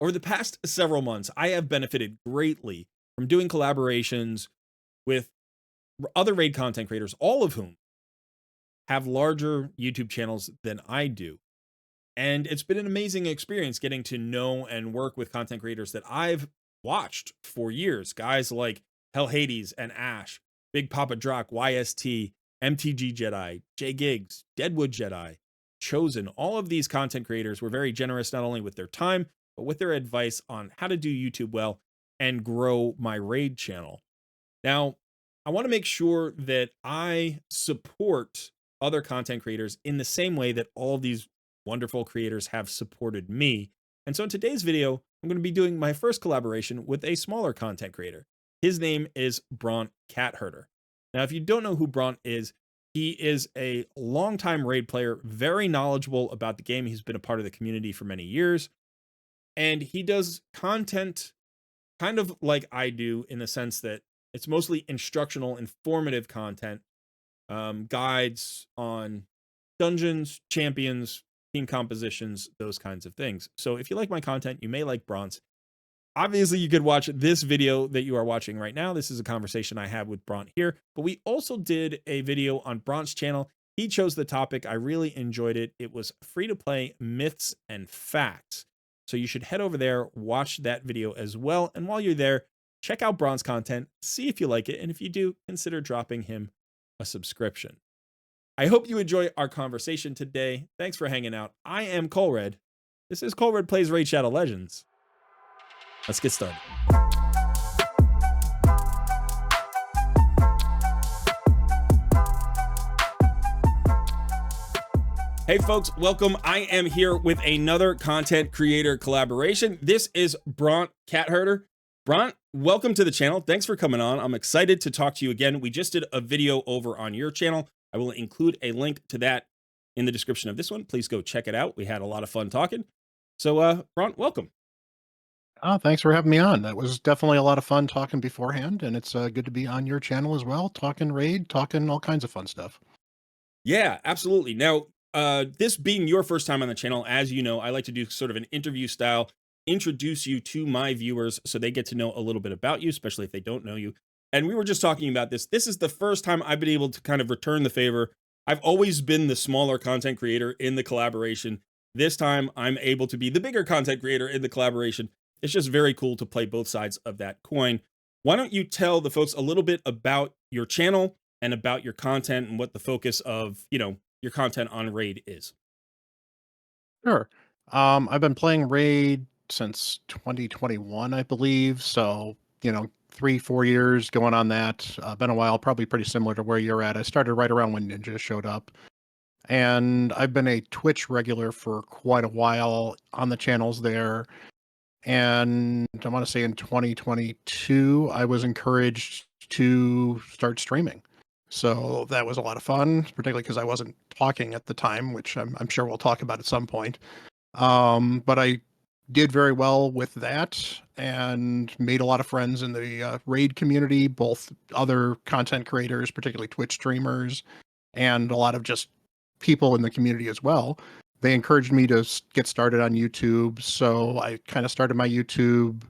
Over the past several months, I have benefited greatly from doing collaborations with other raid content creators, all of whom have larger YouTube channels than I do. And it's been an amazing experience getting to know and work with content creators that I've watched for years. Guys like Hell Hades and Ash, Big Papa Drock, YST, MTG Jedi, J Gigs, Deadwood Jedi, Chosen. All of these content creators were very generous not only with their time, but with their advice on how to do YouTube well and grow my raid channel. Now, I want to make sure that I support other content creators in the same way that all of these wonderful creators have supported me. And so in today's video, I'm going to be doing my first collaboration with a smaller content creator. His name is Bront Catherder. Now, if you don't know who Bront is, he is a longtime raid player, very knowledgeable about the game. He's been a part of the community for many years, and he does content kind of like I do in the sense that it's mostly instructional, informative content, guides on dungeons, champions, team compositions, those kinds of things. So if you like my content, you may like Bront's. Obviously, you could watch this video that you are watching right now. This is a conversation I had with Bront here, but we also did a video on Bront's channel. He chose the topic. I really enjoyed it. It was free to play myths and facts. So you should head over there, watch that video as well. And while you're there, check out Bront's content, see if you like it. And if you do, consider dropping him a subscription. I hope you enjoy our conversation today. Thanks for hanging out. I am Colred. This is Colred Plays Raid Shadow Legends. Let's get started. Hey folks, welcome. I am here with another content creator collaboration. This is Bront Catherder. Bront, welcome to the channel. Thanks for coming on. I'm excited to talk to you again. We just did a video over on your channel. I will include a link to that in the description of this one. Please go check it out. We had a lot of fun talking. So, Bront, welcome. Oh, thanks for having me on. That was definitely a lot of fun talking beforehand, and it's good to be on your channel as well, talking raid, talking all kinds of fun stuff. Yeah, absolutely. Now, this being your first time on the channel, as you know, I like to do sort of an interview style, introduce you to my viewers so they get to know a little bit about you, especially if they don't know you. And we were just talking about this. This is the first time I've been able to kind of return the favor. I've always been the smaller content creator in the collaboration. This time I'm able to be the bigger content creator in the collaboration. It's just very cool to play both sides of that coin. Why don't you tell the folks a little bit about your channel and about your content and what the focus of, your content on Raid is? Sure. I've been playing raid since 2021, I believe. So, 3-4 years going on that. Been a while, probably pretty similar to where you're at. I started right around when Ninja showed up. And I've been a Twitch regular for quite a while on the channels there. And I want to say in 2022, I was encouraged to start streaming. So that was a lot of fun, particularly because I wasn't talking at the time, which I'm sure we'll talk about at some point. But I did very well with that and made a lot of friends in the raid community, both other content creators, particularly Twitch streamers, and a lot of just people in the community as well. They encouraged me to get started on YouTube. So I kind of started my YouTube,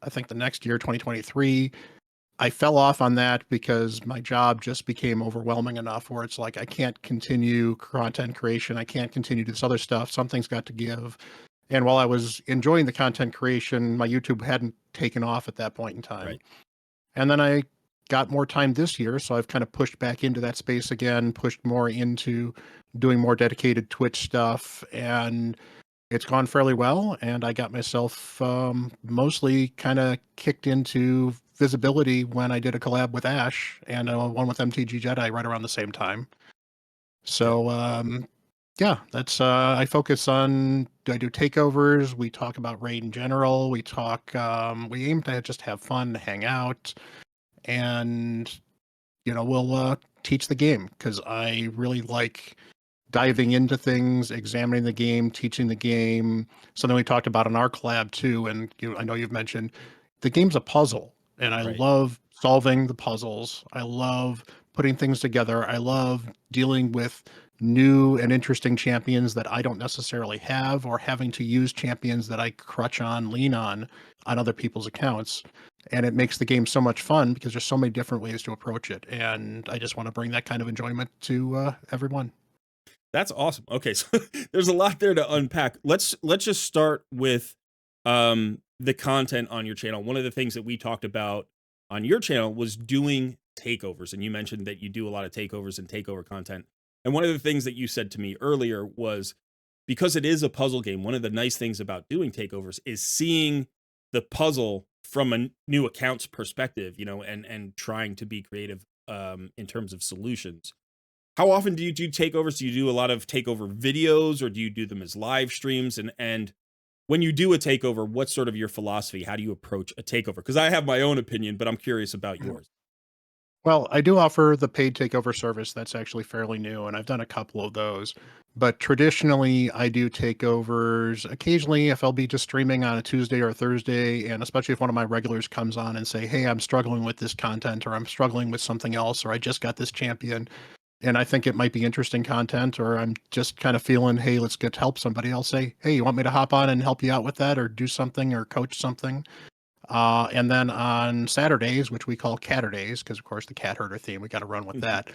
I think the next year, 2023. I fell off on that because my job just became overwhelming enough where it's like, I can't continue content creation. I can't continue this other stuff. Something's got to give. And while I was enjoying the content creation, my YouTube hadn't taken off at that point in time. Right. And then I got more time this year, so I've kind of pushed back into that space again, pushed more into doing more dedicated Twitch stuff, and it's gone fairly well. And I got myself mostly kind of kicked into visibility when I did a collab with Ash and one with MTG Jedi right around the same time. So yeah, that's I focus on, I do takeovers, we talk about raid in general, we aim to just have fun, hang out, and we'll teach the game because I really like diving into things, examining the game, teaching the game. Something we talked about in our collab too, and I know you've mentioned the game's a puzzle, and I Right. love solving the puzzles. I love putting things together. I love dealing with new and interesting champions that I don't necessarily have, or having to use champions that I crutch on, lean on other people's accounts. And it makes the game so much fun because there's so many different ways to approach it. And I just want to bring that kind of enjoyment to everyone. That's awesome. Okay, so there's a lot there to unpack. Let's just start with the content on your channel. One of the things that we talked about on your channel was doing takeovers, and you mentioned that you do a lot of takeovers and takeover content. And one of the things that you said to me earlier was, because it is a puzzle game, one of the nice things about doing takeovers is seeing the puzzle from a new account's perspective, and trying to be creative in terms of solutions. How often do you do takeovers? Do you do a lot of takeover videos, or do you do them as live streams? And when you do a takeover, what's sort of your philosophy? How do you approach a takeover? Because I have my own opinion, but I'm curious about yours. Well, I do offer the paid takeover service. That's actually fairly new, and I've done a couple of those. But traditionally, I do takeovers occasionally if I'll be just streaming on a Tuesday or a Thursday, and especially if one of my regulars comes on and say, "Hey, I'm struggling with this content, or I'm struggling with something else, or I just got this champion, and I think it might be interesting content, or I'm just kind of feeling, hey, let's get help somebody." I'll say, "Hey, you want me to hop on and help you out with that, or do something, or coach something?" And then on Saturdays, which we call Catterdays, because of course the cat herder theme, we got to run with that.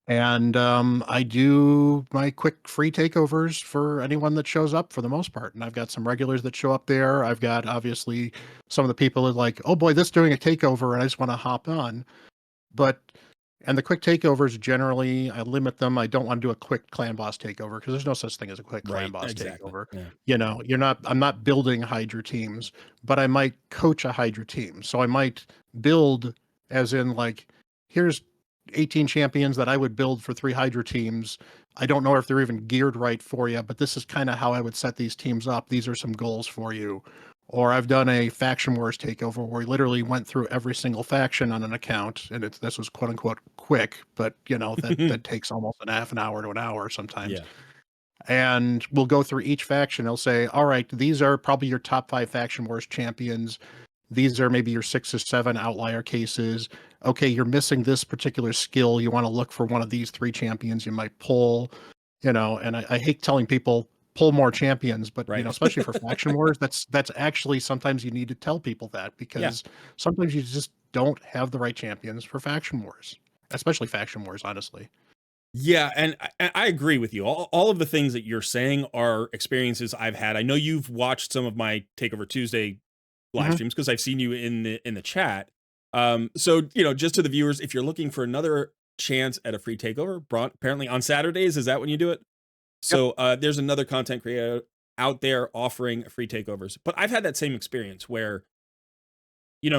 And I do my quick free takeovers for anyone that shows up for the most part. And I've got some regulars that show up there. I've got obviously some of the people that like, oh boy, this is doing a takeover, and I just want to hop on. But and the quick takeovers, generally, I limit them. I don't want to do a quick clan boss takeover because there's no such thing as a quick clan Right, boss exactly. takeover. Yeah. I'm not building Hydra teams, but I might coach a Hydra team. So I might build, as in, like, here's 18 champions that I would build for 3 Hydra teams. I don't know if they're even geared right for you, but this is kind of how I would set these teams up. These are some goals for you. Or I've done a faction wars takeover where we literally went through every single faction on an account, and this was quote unquote quick, but that takes almost an half an hour to an hour sometimes. Yeah. And we'll go through each faction. They'll say, all right, these are probably your top 5 faction wars champions. These are maybe your 6 or 7 outlier cases. Okay, you're missing this particular skill. You want to look for one of these 3 champions you might pull, and I hate telling people pull more champions, but Right. especially for faction wars, that's actually sometimes you need to tell people that, Yeah. because sometimes you just don't have the right champions for faction wars, especially faction wars, honestly. Yeah, and I agree with you. All of the things that you're saying are experiences I've had. I know you've watched some of my Takeover Tuesday live Mhm. streams because I've seen you in the chat. So just to the viewers, if you're looking for another chance at a free takeover, Bront, apparently on Saturdays, is that when you do it? Yep. So there's another content creator out there offering free takeovers. But I've had that same experience where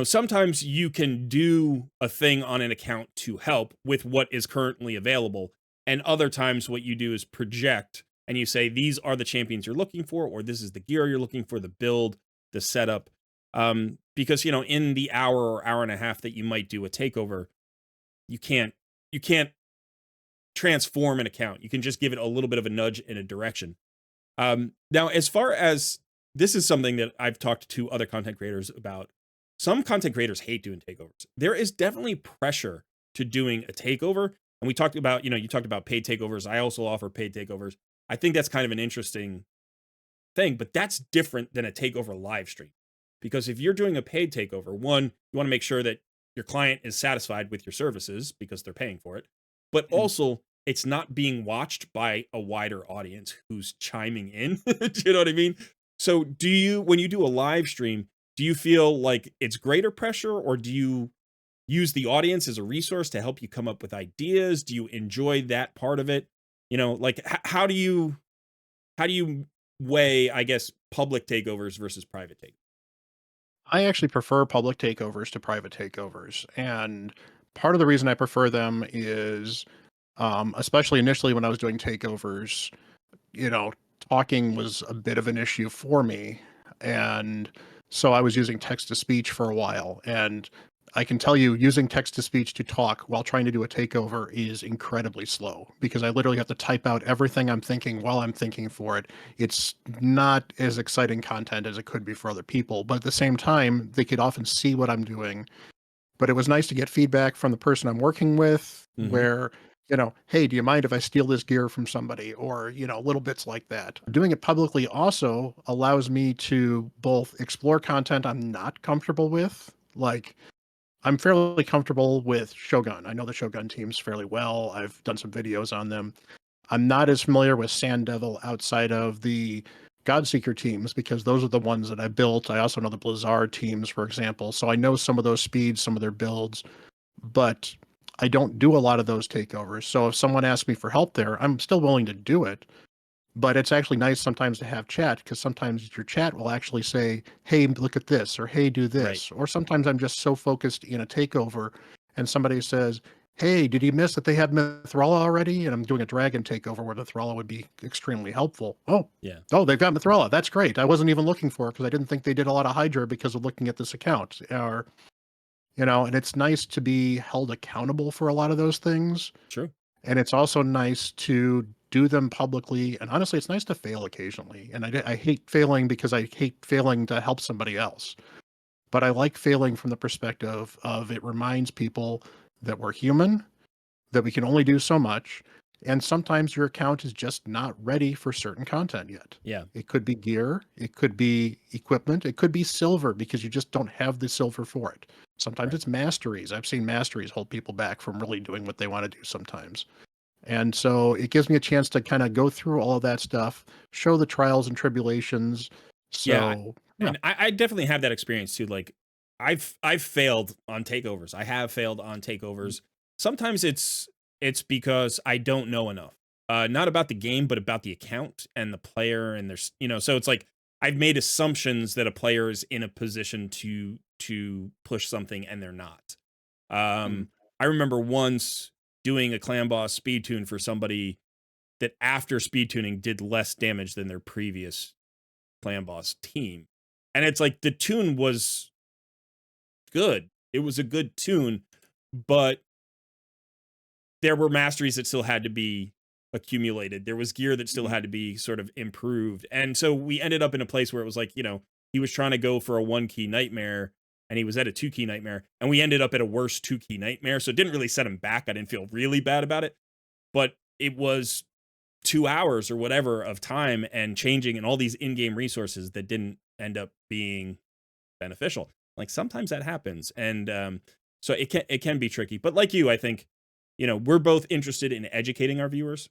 sometimes you can do a thing on an account to help with what is currently available. And other times, what you do is project and you say, these are the champions you're looking for, or this is the gear you're looking for, the build, the setup. Because, in the hour or hour and a half that you might do a takeover, you can't transform an account. You can just give it a little bit of a nudge in a direction. Now, as far as this is something that I've talked to other content creators about, some content creators hate doing takeovers. There is definitely pressure to doing a takeover. And we talked about, you talked about paid takeovers. I also offer paid takeovers. I think that's kind of an interesting thing, but that's different than a takeover live stream. Because if you're doing a paid takeover, one, you want to make sure that your client is satisfied with your services because they're paying for it. But Mhm. also, it's not being watched by a wider audience who's chiming in. Do you know what I mean? So, when you do a live stream, do you feel like it's greater pressure, or do you use the audience as a resource to help you come up with ideas? Do you enjoy that part of it? Like how do you weigh, I guess, public takeovers versus private takeovers? I actually prefer public takeovers to private takeovers, and part of the reason I prefer them is, especially initially when I was doing takeovers, you know, talking was a bit of an issue for me. And so I was using text to speech for a while. And I can tell you, using text to speech to talk while trying to do a takeover is incredibly slow because I literally have to type out everything I'm thinking while I'm thinking for it. It's not as exciting content as it could be for other people. But at the same time, they could often see what I'm doing. But it was nice to get feedback from the person I'm working with Mhm. where, hey, do you mind if I steal this gear from somebody? Or, little bits like that. Doing it publicly also allows me to both explore content I'm not comfortable with. Like, I'm fairly comfortable with Shogun. I know the Shogun teams fairly well. I've done some videos on them. I'm not as familiar with Sand Devil outside of the Godseeker teams because those are the ones that I built. I also know the Blizzard teams, for example. So I know some of those speeds, some of their builds, but I don't do a lot of those takeovers. So if someone asks me for help there, I'm still willing to do it. But it's actually nice sometimes to have chat because sometimes your chat will actually say, hey, look at this, or hey, do Right. this. Or sometimes I'm just so focused in a takeover and somebody says, hey, did you miss that they had Mithrala already? And I'm doing a dragon takeover where Mithrala would be extremely helpful. Yeah. Oh, they've got Mithrala. That's great. I wasn't even looking for it because I didn't think they did a lot of Hydra because of looking at this account. Or, and it's nice to be held accountable for a lot of those things. True. And it's also nice to do them publicly. And honestly, it's nice to fail occasionally. And I hate failing because I hate failing to help somebody else. But I like failing from the perspective of it reminds people that we're human, that we can only do so much. And sometimes your account is just not ready for certain content yet. Yeah. It could be gear, it could be equipment, it could be silver because you just don't have the silver for it. Sometimes Right. it's masteries. I've seen masteries hold people back from really doing what they want to do sometimes. And so it gives me a chance to kind of go through all of that stuff, show the trials and tribulations. Yeah. So, yeah. And I definitely have that experience too. Like I've failed on takeovers. I have failed on takeovers. Sometimes it's because I don't know enough. Not about the game, but about the account and the player and there's so it's like I've made assumptions that a player is in a position to push something and they're not. Mm. I remember once doing a clan boss speed tune for somebody that after speed tuning did less damage than their previous clan boss team. And it's like the tune was good. It was a good tune, but there were masteries that still had to be accumulated. There was gear that still Mhm. had to be sort of improved. And so we ended up in a place where it was like, he was trying to go for a 1-key nightmare and he was at a 2-key nightmare and we ended up at a worse 2-key nightmare. So it didn't really set him back. I didn't feel really bad about it, but it was 2 hours or whatever of time and changing and all these in-game resources that didn't end up being beneficial. Like sometimes that happens. And so it can be tricky. But like you, I think, we're both interested in educating our viewers.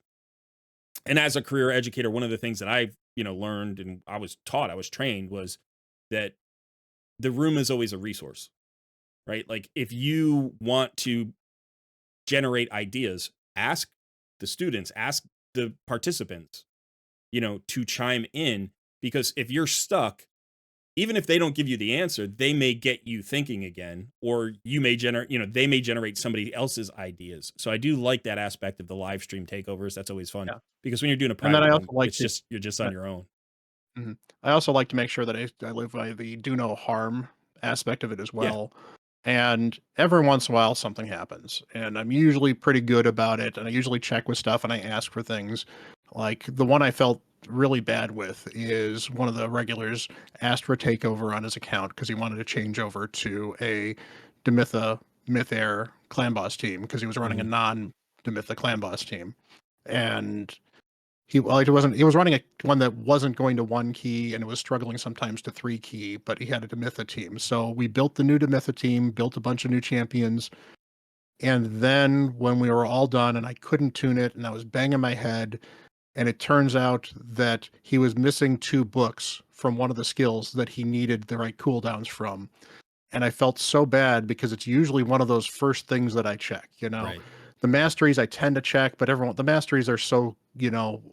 And as a career educator, one of the things that I've, learned and I was taught, I was trained was that the room is always a resource, right? Like if you want to generate ideas, ask the students, ask the participants, to chime in because if you're stuck, even if they don't give you the answer, they may get you thinking again, or you may generate, they may generate somebody else's ideas. So I do like that aspect of the live stream takeovers. That's always fun Yeah. because when you're doing a And then private I one, also like it's to, just, you're just on uh, your own. mhm. I also like to make sure that I live by the do no harm aspect of it as Yeah. well. And every once in a while, something happens. And I'm usually pretty good about it. And I usually check with stuff and I ask for things. Like the one I felt really bad with is one of the regulars asked for a takeover on his account because he wanted to change over to a Demitha Myth Air clan boss team because he was running a Mhm. non Demitha clan boss team. And he was running a one that wasn't going to 1 key and it was struggling sometimes to 3 key, but he had a Demitha team. So we built the new Demitha team, built a bunch of new champions, and then when we were all done and I couldn't tune it and I was banging my head, and it turns out that he was missing 2 books from one of the skills that he needed the right cooldowns from. And I felt so bad because it's usually one of those first things that I check. Right. The masteries I tend to check, but the masteries are so,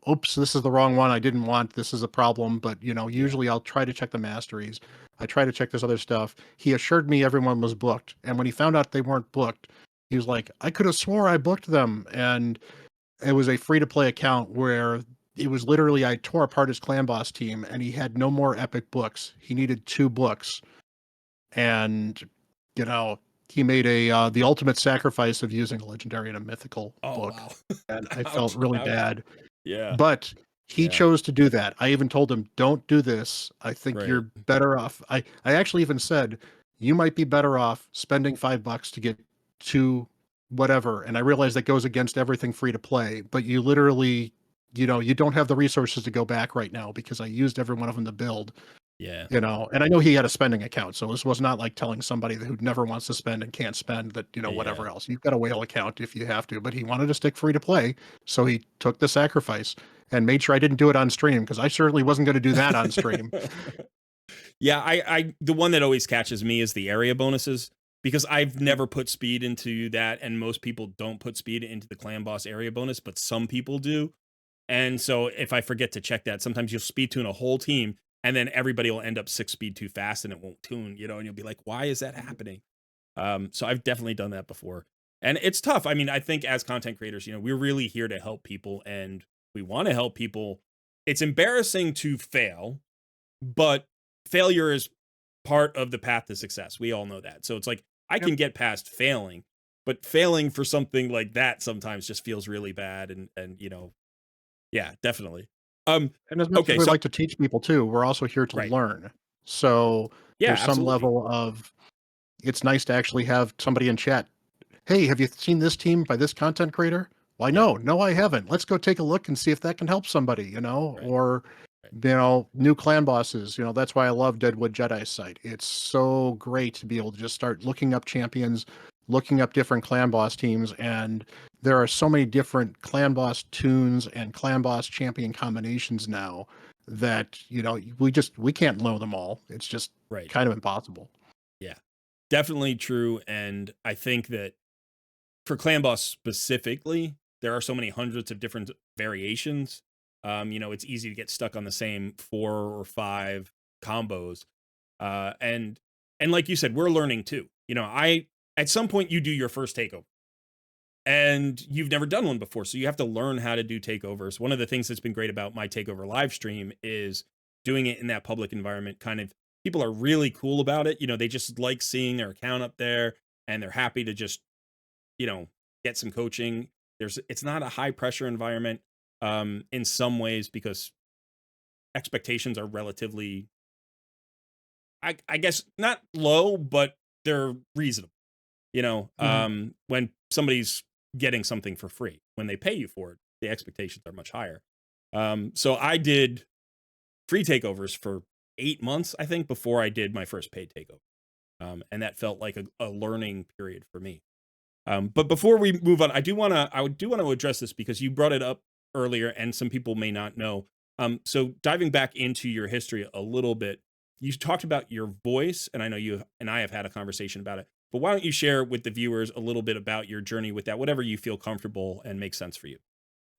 oops, this is the wrong one I didn't want. This is a problem. But, Yeah. usually I'll try to check the masteries. I try to check this other stuff. He assured me everyone was booked. And when he found out they weren't booked, he was like, I could have swore I booked them. And it was a free to play account where it was literally, I tore apart his clan boss team and he had no more epic books. He needed 2 books and you know he made the ultimate sacrifice of using a legendary and a mythical Oh, book, wow. and I felt Ouch. really Ouch. bad, Yeah. but he Yeah. chose to do that. I even told him, don't do this. I think Right. you're better off. I actually even said, you might be better off spending $5 to get 2 whatever. And I realize that goes against everything free to play, but you literally, you don't have the resources to go back right now because I used every one of them to build, Yeah. and I know he had a spending account. So this was not like telling somebody who never wants to spend and can't spend that, Yeah. whatever else. You've got a whale account if you have to, but he wanted to stick free to play. So he took the sacrifice and made sure I didn't do it on stream because I certainly wasn't going to do that on stream. Yeah, I the one that always catches me is the area bonuses because I've never put speed into that, and most people don't put speed into the clan boss area bonus, but some people do. And so if I forget to check that, sometimes you'll speed tune a whole team, and then everybody will end up 6 speed too fast, and it won't tune, and you'll be like, why is that happening? So I've definitely done that before, and it's tough. I mean, I think as content creators, we're really here to help people, and we want to help people. It's embarrassing to fail, but failure is part of the path to success. We all know that. So it's like I Yep. can get past failing, but failing for something like that sometimes just feels really bad and yeah, definitely. Um And as much as okay, we so like to teach people too, we're also here to right. learn. So Yeah, there's some absolutely. level of it's nice to actually have somebody in chat. Hey, have you seen this team by this content creator? Why, Yeah, no, I haven't. Let's go take a look and see if that can help somebody, right. or, Right. new clan bosses. That's why I love Deadwood Jedi's site. It's so great to be able to just start looking up champions, looking up different clan boss teams. And there are so many different clan boss tunes and clan boss champion combinations now that, we can't know them all. It's just Right. kind of impossible. Yeah. Definitely true, and I think that for clan boss specifically, there are so many hundreds of different variations. It's easy to get stuck on the same 4 or 5 combos. And like you said, we're learning too. I at some point you do your first takeover and you've never done one before, so you have to learn how to do takeovers. One of the things that's been great about my takeover live stream is doing it in that public environment. Kind of people are really cool about it. They just like seeing their account up there and they're happy to just you know, get some coaching. It's not a high pressure environment in some ways because expectations are relatively I guess not low, but they're reasonable. Mhm. When somebody's getting something for free, when they pay you for it, the expectations are much higher. So I did free takeovers for 8 months, I think, before I did my first paid takeover. And that felt like a learning period for me. But before we move on, I do want to address this because you brought it up earlier, and some people may not know. So diving back into your history a little bit, you talked about your voice, and I know you and I have had a conversation about it. But why don't you share with the viewers a little bit about your journey with that, whatever you feel comfortable and makes sense for you?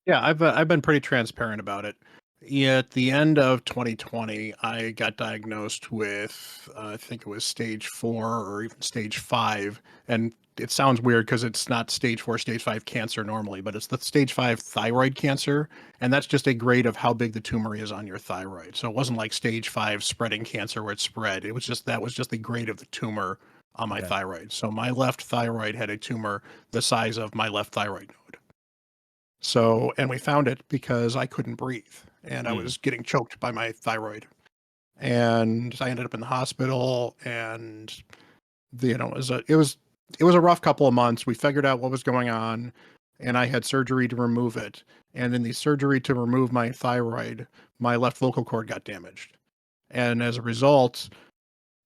Yeah, I've been pretty transparent about it. Yeah, at the end of 2020, I got diagnosed with I think it was stage 4 or even stage 5, and it sounds weird because it's not stage 4, stage 5 cancer normally, but it's the stage 5 thyroid cancer, and that's just a grade of how big the tumor is on your thyroid. So it wasn't like stage 5 spreading cancer where it spread. That was just the grade of the tumor on my Okay. thyroid. So my left thyroid had a tumor the size of my left thyroid node. So, and we found it because I couldn't breathe and I Mm, was getting choked by my thyroid. And I ended up in the hospital and it was a rough couple of months. We figured out what was going on and I had surgery to remove it. And in the surgery to remove my thyroid, my left vocal cord got damaged. And as a result,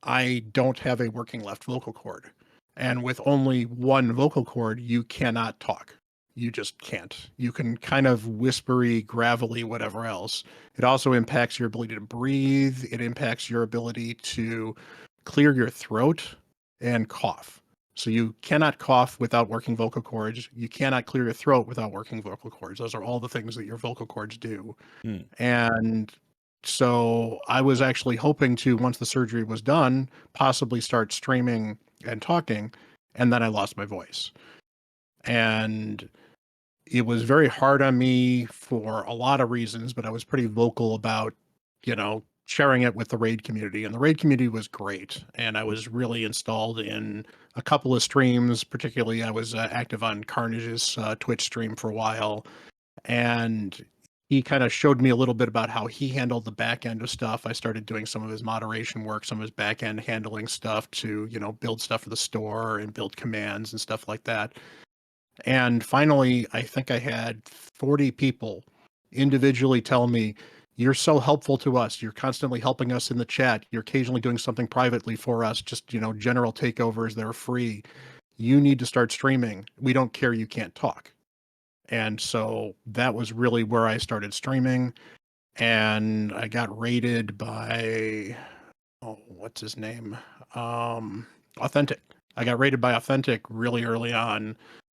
I don't have a working left vocal cord. And with only one vocal cord, you cannot talk. You just can't. You can kind of whispery, gravelly, whatever else. It also impacts your ability to breathe. It impacts your ability to clear your throat and cough. So you cannot cough without working vocal cords. You cannot clear your throat without working vocal cords. Those are all the things that your vocal cords do. mm, And so I was actually hoping to, once the surgery was done, possibly start streaming and talking. And then I lost my voice. And it was very hard on me for a lot of reasons, but I was pretty vocal about, sharing it with the raid community. And the raid community was great. And I was really installed in a couple of streams. Particularly, I was active on Carnage's Twitch stream for a while, and he kind of showed me a little bit about how he handled the back end of stuff. I started doing some of his moderation work, some of his back end handling stuff to, build stuff for the store and build commands and stuff like that. And finally, I think I had 40 people individually tell me, "You're so helpful to us. You're constantly helping us in the chat. You're occasionally doing something privately for us, just, general takeovers that are free. You need to start streaming. We don't care you can't talk." And so that was really where I started streaming. And I got rated by, oh, what's his name? Authentic. I got rated by Authentic really early on.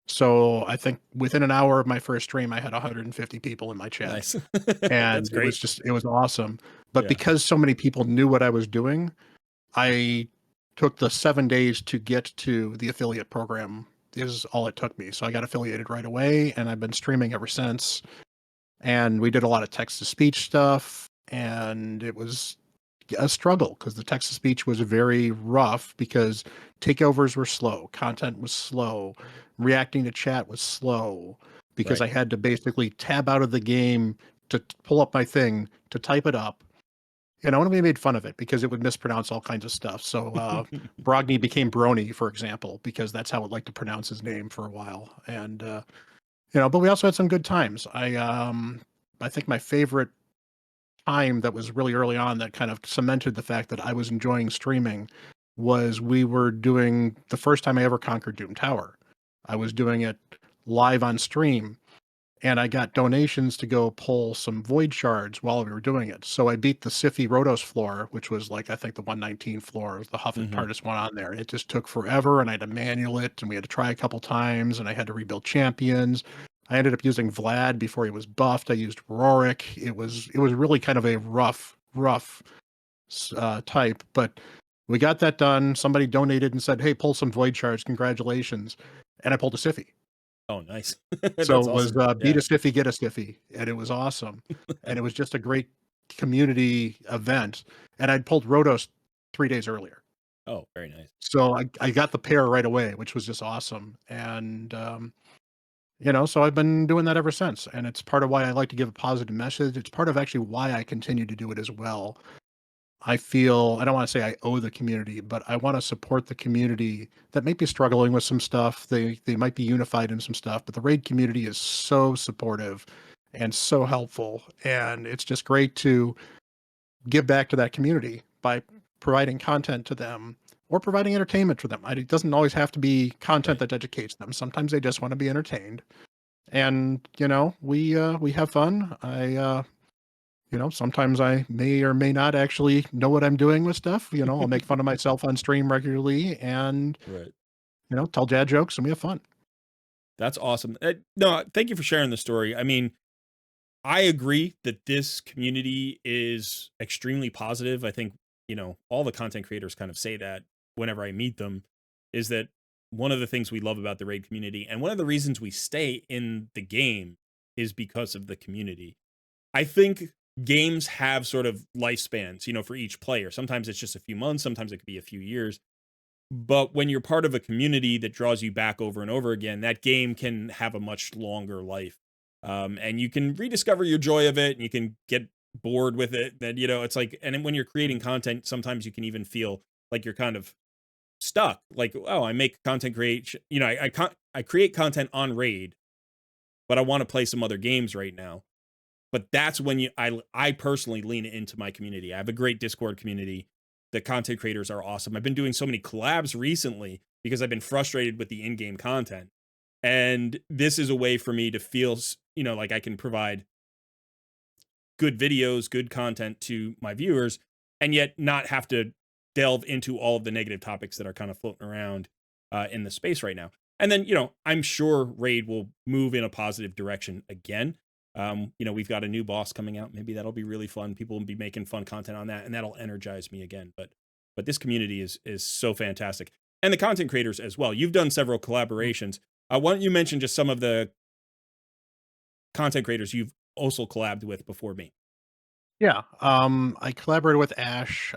So I think within an hour of my first stream, I had 150 people in my chat. Nice. And That's great. it was awesome. But Yeah. because so many people knew what I was doing, I took the 7 days to get to the affiliate program is all it took me. So I got affiliated right away, and I've been streaming ever since. And we did a lot of text to speech stuff, and it was a struggle because the text to speech was very rough because takeovers were slow, content was slow, reacting to chat was slow because Right. I had to basically tab out of the game to pull up my thing to type it up. And we made fun of it because it would mispronounce all kinds of stuff. So Brogny became Brony, for example, because that's how it liked to pronounce his name for a while. And but we also had some good times. I think my favorite time that was really early on that kind of cemented the fact that I was enjoying streaming was we were doing the first time I ever conquered Doom Tower. I was doing it live on stream, and I got donations to go pull some void shards while we were doing it. So I beat the Sify Rotos floor, which was like I think the 119 floor, was the Hmm. hardest one on there. It just took forever, and I had to manual it, and we had to try a couple times, and I had to rebuild champions. I ended up using Vlad before he was buffed. I used Rorik. It was really kind of a rough type, but we got that done. Somebody donated and said, "Hey, pull some void shards. Congratulations!" And I pulled a Sify. Oh, nice. So That's it was awesome. beat Yeah. a stiffy, get a stiffy, and it was awesome. And it was just a great community event. And I'd pulled Rotos 3 days earlier. Oh, very nice. So I got the pair right away, which was just awesome. And, so I've been doing that ever since. And it's part of why I like to give a positive message. It's part of actually why I continue to do it as well. I feel I don't want to say I owe the community, but I want to support the community that might be struggling with some stuff. They might be unified in some stuff, but the raid community is so supportive and so helpful, and it's just great to give back to that community by providing content to them or providing entertainment for them. It doesn't always have to be content Right. that educates them. Sometimes they just want to be entertained, and we have fun. Sometimes I may or may not actually know what I'm doing with stuff. I'll make fun of myself on stream regularly and, Right. tell dad jokes and we have fun. That's awesome. No, thank you for sharing the story. I mean, I agree that this community is extremely positive. I think, all the content creators kind of say that whenever I meet them, is that one of the things we love about the raid community and one of the reasons we stay in the game is because of the community. I think games have sort of lifespans, for each player. Sometimes it's just a few months, sometimes it could be a few years. But when you're part of a community that draws you back over and over again, that game can have a much longer life. And you can rediscover your joy of it and you can get bored with it. That, it's like, and then when you're creating content, sometimes you can even feel like you're kind of stuck. Like, oh, I make content create, I create content on Raid, but I want to play some other games right now. But that's when I personally lean into my community. I have a great Discord community. The content creators are awesome. I've been doing so many collabs recently because I've been frustrated with the in-game content. And this is a way for me to feel, like I can provide good videos, good content to my viewers, and yet not have to delve into all of the negative topics that are kind of floating around in the space right now. And then, I'm sure Raid will move in a positive direction again. We've got a new boss coming out. Maybe that'll be really fun. People will be making fun content on that, and that'll energize me again. But this community is so fantastic, and the content creators as well. You've done several collaborations. Why don't you mention just some of the content creators you've also collabed with before me? Yeah. I collaborated with Ash.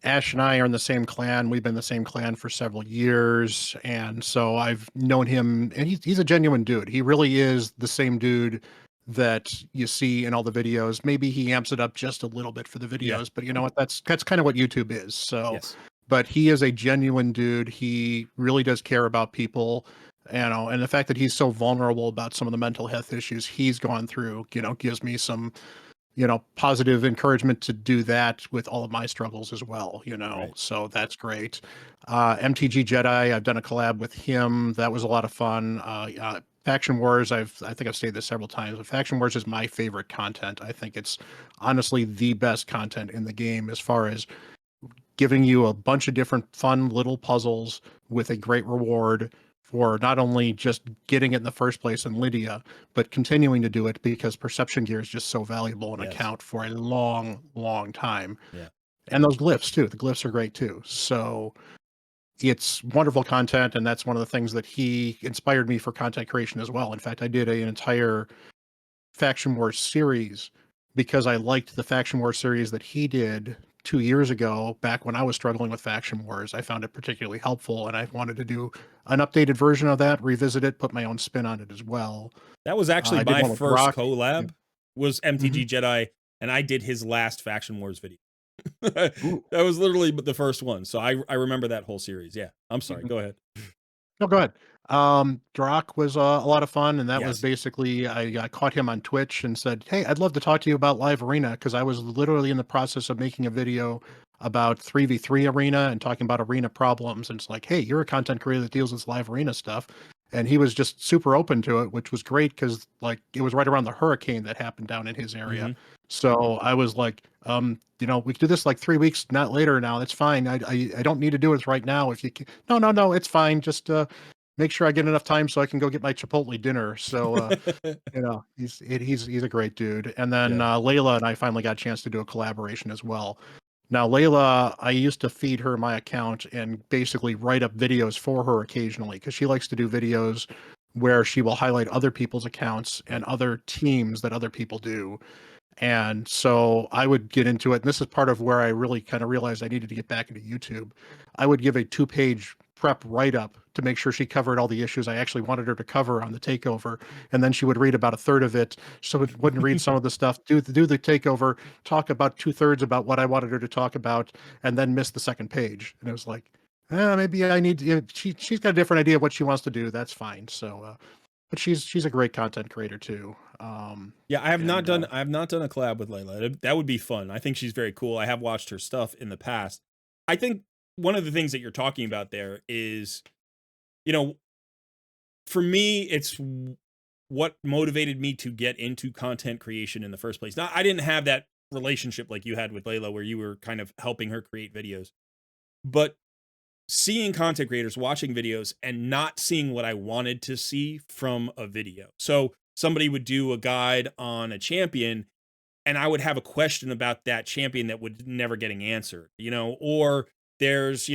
Ash and I are in the same clan. We've been in the same clan for several years. And so I've known him, and he's a genuine dude. He really is the same dude that you see in all the videos. Maybe he amps it up just a little bit for the Yeah. videos, but you know what? That's kind of what YouTube is. So, Yes. but he is a genuine dude. He really does care about people. And the fact that he's so vulnerable about some of the mental health issues he's gone through, gives me some, positive encouragement to do that with all of my struggles as well. Right. So that's great. MTG Jedi, I've done a collab with him. That was a lot of fun. Faction Wars, I think I've stated this several times, but Faction Wars is my favorite content. I think it's honestly the best content in the game as far as giving you a bunch of different fun little puzzles with a great reward for not only just getting it in the first place in Lydia, but continuing to do it because perception gear is just so valuable and Yes. account for a long, long time. Yeah. And those glyphs too. The glyphs are great too. So it's wonderful content, and that's one of the things that he inspired me for content creation as well. In fact, I did an entire Faction Wars series because I liked the Faction Wars series that he did 2 years ago, back when I was struggling with Faction Wars. I found it particularly helpful, and I wanted to do an updated version of that, revisit it, put my own spin on it as well. That was actually I did my one with first Brock. collab was MTG Mhm. Jedi, and I did his last Faction Wars video. That Ooh. was literally the first one. So I remember that whole series. Yeah. I'm sorry. Mhm. Go ahead. No, go ahead. Drock was a lot of fun, and that was Yes. basically I caught him on Twitch and said, "Hey, I'd love to talk to you about Live Arena," because I was literally in the process of making a video about 3v3 Arena and talking about arena problems. And it's like, "Hey, you're a content creator that deals with Live Arena stuff," and he was just super open to it, which was great because like it was right around the hurricane that happened down in his area. Hmm. So I was like, we could do this like 3 weeks, not later. Now it's fine. I don't need to do it right now. If you can. No, no, no, it's fine. Just make sure I get enough time so I can go get my Chipotle dinner. So he's a great dude. And then Yeah. Layla and I finally got a chance to do a collaboration as well. Now Layla, I used to feed her my account and basically write up videos for her occasionally because she likes to do videos where she will highlight other people's accounts and Right. other teams that other people do. And so I would get into it. And this is part of where I really kind of realized I needed to get back into YouTube. I would give a 2-page prep write up to make sure she covered all the issues I actually wanted her to cover on the takeover. And then she would read about a third of it. So it wouldn't read some of the stuff, do the takeover, talk about 2/3 about what I wanted her to talk about, and then miss the second page. And it was like, maybe I need, she's got a different idea of what she wants to do. That's fine. So, but she's a great content creator too. Yeah, And I have not done a collab with Layla. That would be fun. I think she's very cool. I have watched her stuff in the past. I think one of the things that you're talking about there is, you know, for me, it's what motivated me to get into content creation in the first place. Now, I didn't have that relationship like you had with Layla, where you were kind of helping her create videos, but seeing content creators watching videos and not seeing what I wanted to see from a video. So somebody would do a guide on a champion, and I would have a question about that champion that would never getting answered, or there's,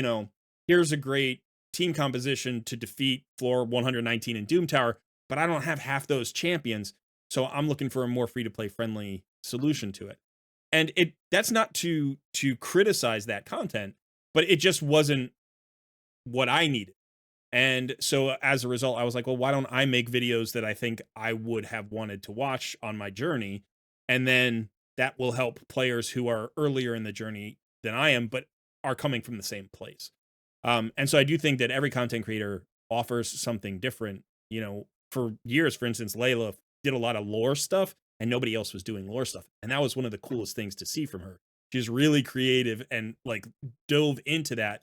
here's a great team composition to defeat floor 119 in Doom Tower, but I don't have half those champions. So I'm looking for a more free to play friendly solution to it. And that's not to criticize that content, but it just wasn't what I needed. And so as a result, I was like, well, why don't I make videos that I think I would have wanted to watch on my journey? And then that will help players who are earlier in the journey than I am, but are coming from the same place. And so I do think that every content creator offers something different. For years, for instance, Layla did a lot of lore stuff and nobody else was doing lore stuff. And that was one of the coolest things to see from her. She's really creative and like dove into that.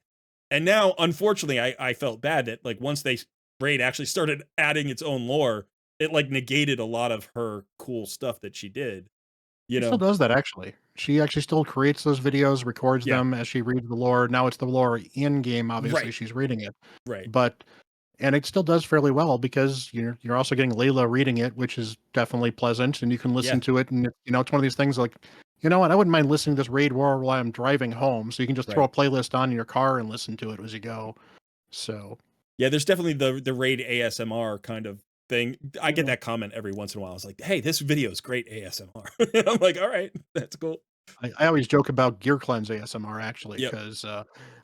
And now, unfortunately, I felt bad that like once Raid actually started adding its own lore, it like negated a lot of her cool stuff that she did. You she still know? does that actually. She actually still creates those videos, records Yeah. them as she reads the lore. Now it's the lore in game, obviously Right. she's reading it. Right. But and it still does fairly well because you're also getting Layla reading it, which is definitely pleasant, and you can listen Yeah. to it. And it's one of these things like, you know what, I wouldn't mind listening to this Raid War while I'm driving home. So you can just throw Right. a playlist on in your car and listen to it as you go. So Yeah. There's definitely the Raid ASMR kind of thing. I get Mhm. that comment every once in a while. I was like, hey, this video is great ASMR. I'm like, all right, that's cool. I always joke about Gear Cleanse ASMR actually, Yep. because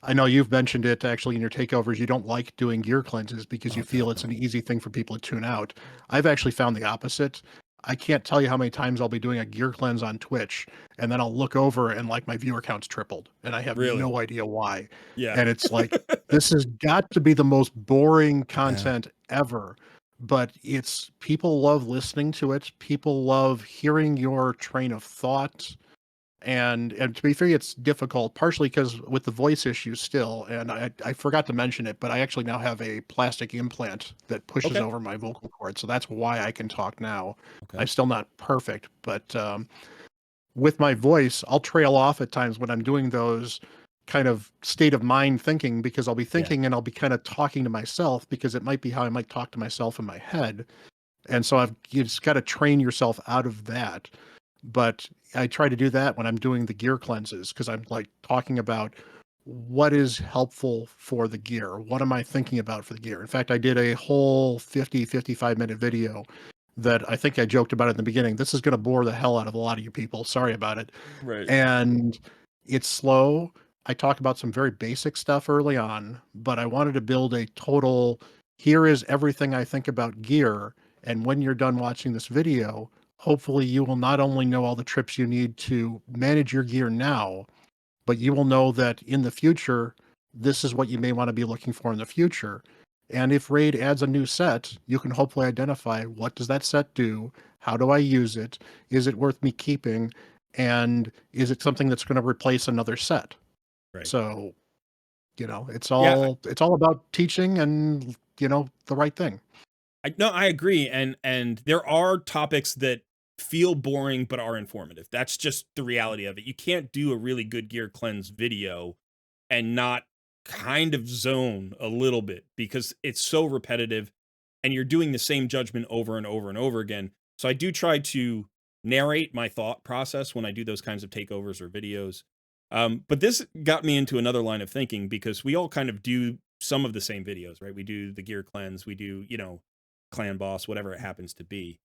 I know you've mentioned it actually in your takeovers. You don't like doing gear cleanses because you Oh feel God, it's no. an easy thing for people to tune out. I've actually found the opposite. I can't tell you how many times I'll be doing a gear cleanse on Twitch, and then I'll look over and like my viewer count's tripled, and I have Really? no idea why. Yeah. And it's like this has got to be the most boring Yeah. content ever, but it's people love listening to it. People love hearing your train of thought. And to be fair, it's difficult, partially because with the voice issues still, and I forgot to mention it, but I actually now have a plastic implant that pushes Okay. over my vocal cord, so that's why I can talk now. I'm Okay. still not perfect, but with my voice, I'll trail off at times when I'm doing those kind of state of mind thinking, because I'll be Yeah. thinking and I'll be kind of talking to myself, because it might be how I might talk to myself in my head. And so you just got to train yourself out of that. But I try to do that when I'm doing the gear cleanses, because I'm like talking about what is helpful for the gear. What am I thinking about for the gear? In fact, I did a whole 55-minute video that I think I joked about in the beginning. This is going to bore the hell out of a lot of you people. Sorry about it. Right. And it's slow. I talk about some very basic stuff early on, but I wanted to build a total, here is everything I think about gear. And when you're done watching this video, hopefully you will not only know all the trips you need to manage your gear now, but you will know that in the future, this is what you may want to be looking for in the future. And if RAID adds a new set, you can hopefully identify, what does that set do? How do I use it? Is it worth me keeping? And is it something that's going to replace another set? Right. So, it's Yeah. all about teaching and, the right thing. No, I agree, and there are topics that feel boring but are informative. That's just the reality of it. You can't do a really good gear cleanse video and not kind of zone a little bit, because it's so repetitive and you're doing the same judgment over and over and over again. So I do try to narrate my thought process when I do those kinds of takeovers or videos. But this got me into another line of thinking, because we all kind of do some of the same videos, right? We do the gear cleanse, we do, clan boss, whatever it happens to be.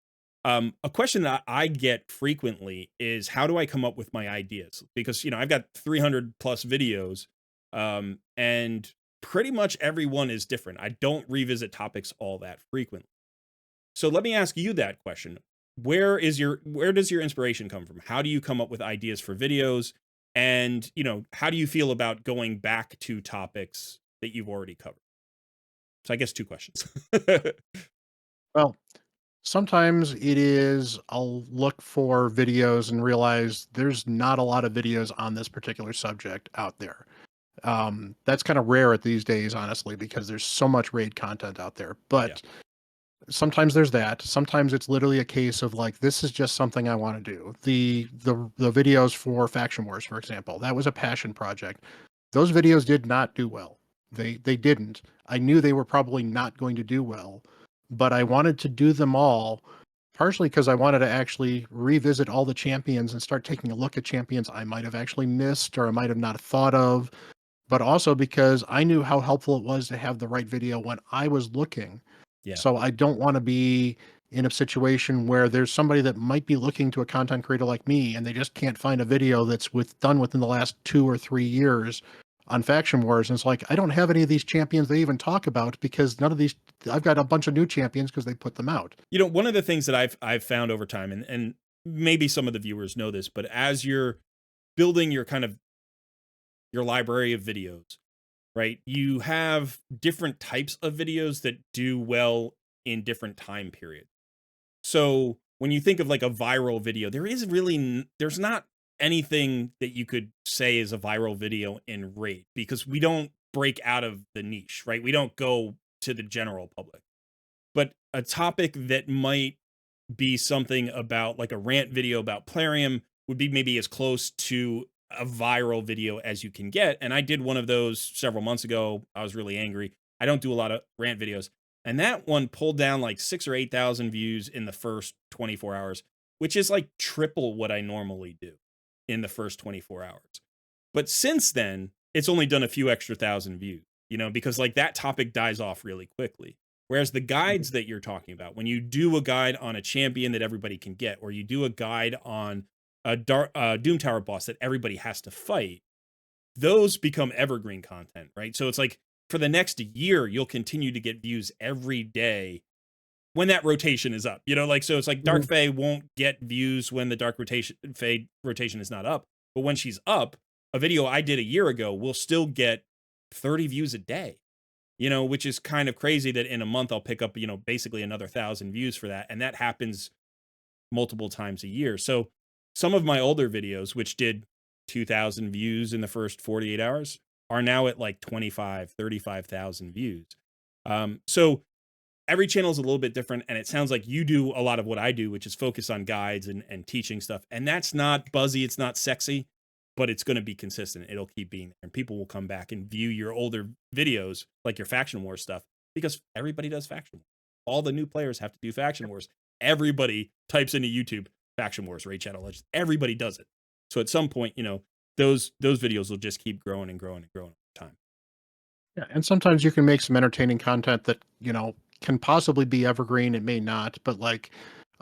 A question that I get frequently is, how do I come up with my ideas? Because, I've got 300 plus videos, and pretty much everyone is different. I don't revisit topics all that frequently. So let me ask you that question. Where does your inspiration come from? How do you come up with ideas for videos? And, how do you feel about going back to topics that you've already covered? So I guess two questions. Well, sometimes it is, I'll look for videos and realize there's not a lot of videos on this particular subject out there. That's kind of rare at these days, honestly, because there's so much raid content out there. Yeah. But sometimes there's that. Sometimes it's literally a case of like, this is just something I want to do. The videos for Faction Wars, for example, that was a passion project. Those videos did not do well. They didn't. I knew they were probably not going to do well, but I wanted to do them all, partially because I wanted to actually revisit all the champions and start taking a look at champions I might have actually missed or I might have not thought of, but also because I knew how helpful it was to have the right video when I was looking. Yeah. So I don't want to be in a situation where there's somebody that might be looking to a content creator like me and they just can't find a video that's done within the last 2 or 3 years on Faction Wars. And it's like, I don't have any of these champions they even talk about, because none of these, I've got a bunch of new champions because they put them out. One of the things that I've found over time, and maybe some of the viewers know this, but as you're building your kind of your library of videos, right? You have different types of videos that do well in different time periods. So when you think of like a viral video, there's not anything that you could say is a viral video in Raid, because we don't break out of the niche, right? We don't go to the general public. But a topic that might be something about like a rant video about Plarium would be maybe as close to a viral video as you can get. And I did one of those several months ago. I was really angry. I don't do a lot of rant videos. And that one pulled down like 6 or 8,000 views in the first 24 hours, which is like triple what I normally do in the first 24 hours. But since then, it's only done a few extra thousand views, because like that topic dies off really quickly. Whereas the guides that you're talking about, when you do a guide on a champion that everybody can get, or you do a guide on a Doom Tower boss that everybody has to fight, those become evergreen content, right? So it's like for the next year, you'll continue to get views every day when that rotation is up. So it's like Dark Mhm. Fae won't get views when the Fae rotation is not up, but when she's up, a video I did a year ago will still get 30 views a day. which is kind of crazy that in a month I'll pick up, basically another 1,000 views for that. And that happens multiple times a year. So some of my older videos, which did 2,000 views in the first 48 hours, are now at like 25, 35,000 views. So every channel is a little bit different. And it sounds like you do a lot of what I do, which is focus on guides and teaching stuff. And that's not buzzy. It's not sexy, but it's going to be consistent. It'll keep being there. And people will come back and view your older videos, like your Faction War stuff, because everybody does Faction War. All the new players have to do Faction Wars. Everybody types into YouTube Faction Wars, Raid Shadow Legends. Everybody does it. So at some point, those videos will just keep growing and growing and growing over time. Yeah, and sometimes you can make some entertaining content that, can possibly be evergreen. It may not, but like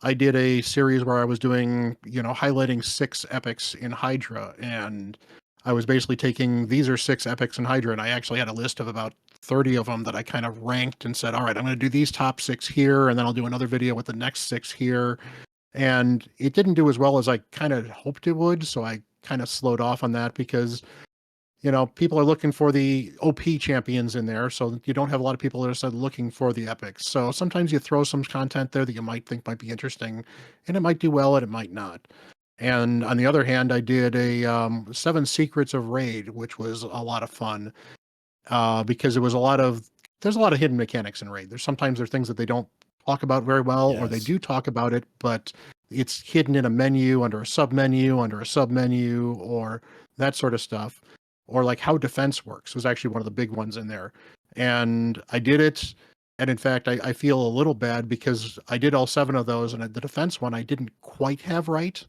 I did a series where I was doing, highlighting 6 epics in Hydra, and I was basically taking these are 6 epics in Hydra, and I actually had a list of about 30 of them that I kind of ranked and said, all right, I'm going to do these top 6 here, and then I'll do another video with the next 6 here. And it didn't do as well as I kind of hoped it would, so I kind of slowed off on that because people are looking for the OP champions in there, so you don't have a lot of people that are looking for the epics. So sometimes you throw some content there that you might think might be interesting, and it might do well, and it might not. And on the other hand, I did a 7 Secrets of Raid, which was a lot of fun because there's a lot of hidden mechanics in Raid. There's things that they don't talk about very well, or they Yes. do talk about it, but it's hidden in a menu, under a submenu, or that sort of stuff. Or like how defense works was actually one of the big ones in there. And I did it. And in fact, I feel a little bad because I did all 7 of those, and the defense one I didn't quite have right.